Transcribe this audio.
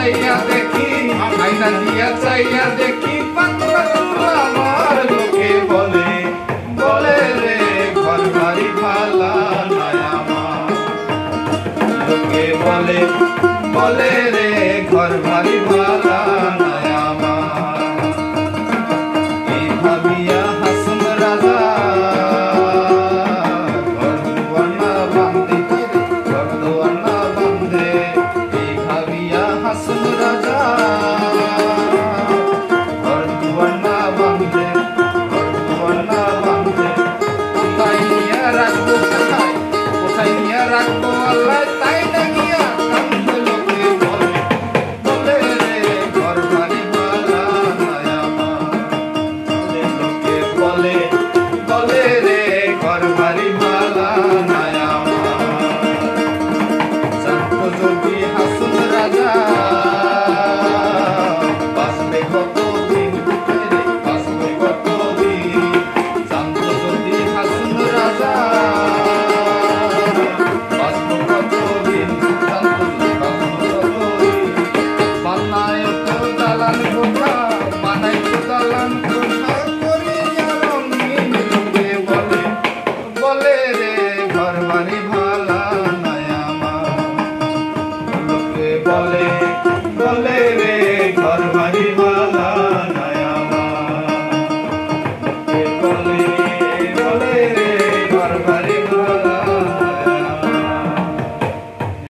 চাইয়া দেখি আয়না দিয়া চাইয়া দেখি পাতলা চুল আমার লোকে বলে বলে রে ঘর বাড়ি ভালা নাই আমার লোকে বলে বলে রে ঘর বাড়ি ভালা নাই আমার এই ভাবিয়া হাসন রাজা ঘর দুয়ানা বান্ধে এই ভাবিয়া হাসন